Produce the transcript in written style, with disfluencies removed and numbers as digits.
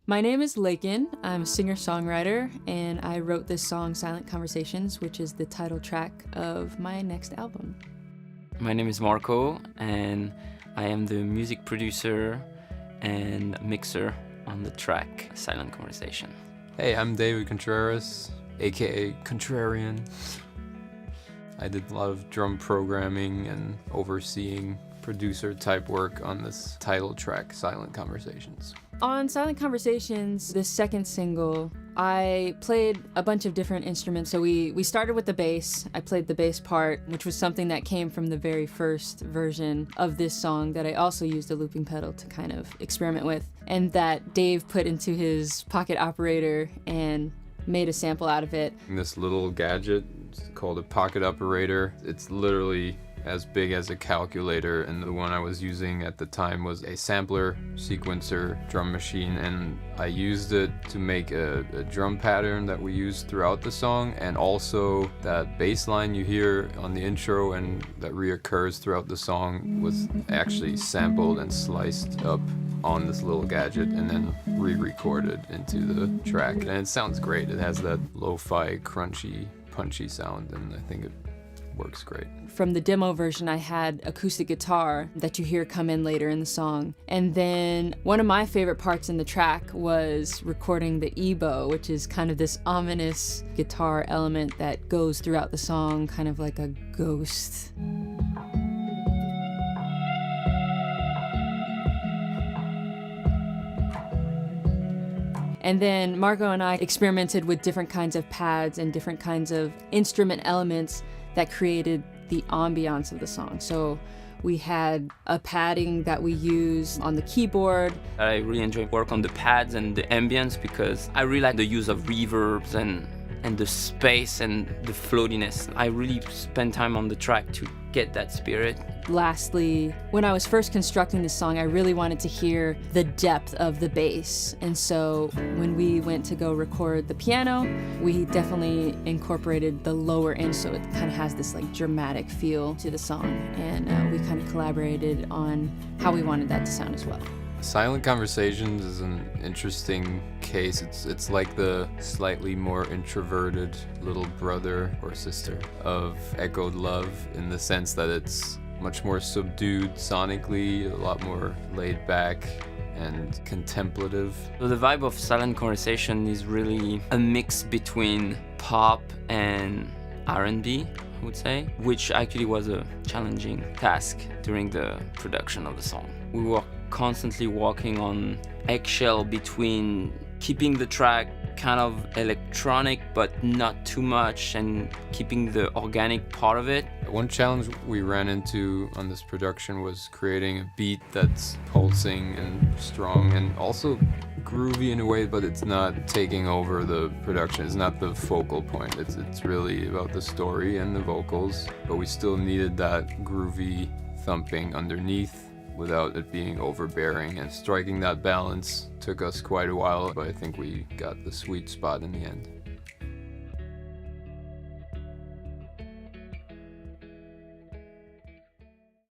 My name is Lakin. I'm a singer-songwriter, and I wrote this song, Silent Conversations, which is the title track of my next album. My name is Marko, and I am the music producer and mixer on the track Silent Conversation. Hey, I'm David Contreras, aka Contrarian. I did a lot of drum programming and overseeing producer type work on this title track, Silent Conversations. On Silent Conversations, the second single, I played a bunch of different instruments. So we started with the bass. I played the bass part, which was something that came from the very first version of this song that I also used a looping pedal to kind of experiment with, and that Dave put into his pocket operator and made a sample out of it. This little gadget, it's called a pocket operator. It's literally as big as a calculator, and the one I was using at the time was a sampler sequencer drum machine, and I used it to make a drum pattern that we used throughout the song, and also that bass line you hear on the intro and that reoccurs throughout the song was actually sampled and sliced up on this little gadget and then re-recorded into the track, and it sounds great. It has that lo-fi, crunchy, punchy sound, and I think it works great. From the demo version, I had acoustic guitar that you hear come in later in the song. And then one of my favorite parts in the track was recording the ebow, which is kind of this ominous guitar element that goes throughout the song, kind of like a ghost. And then Marko and I experimented with different kinds of pads and different kinds of instrument elements that created the ambiance of the song. So we had a padding that we used on the keyboard. I really enjoy work on the pads and the ambience because I really like the use of reverbs and the space and the floatiness. I really spend time on the track to get that spirit. Lastly, when I was first constructing this song, I really wanted to hear the depth of the bass. And so when we went to go record the piano, we definitely incorporated the lower end so it kind of has this like dramatic feel to the song. And we kind of collaborated on how we wanted that to sound as well. Silent Conversations is an interesting case. It's like the slightly more introverted little brother or sister of Echoed Love, in the sense that it's much more subdued sonically, a lot more laid back and contemplative. So the vibe of Silent Conversation is really a mix between pop and R&B, I would say, which actually was a challenging task during the production of the song. We were constantly walking on eggshell between keeping the track kind of electronic but not too much, and keeping the organic part of it. One challenge we ran into on this production was creating a beat that's pulsing and strong and also groovy in a way, but it's not taking over the production. It's not the focal point. It's really about the story and the vocals, but we still needed that groovy thumping underneath without it being overbearing, and striking that balance took us quite a while, but I think we got the sweet spot in the end.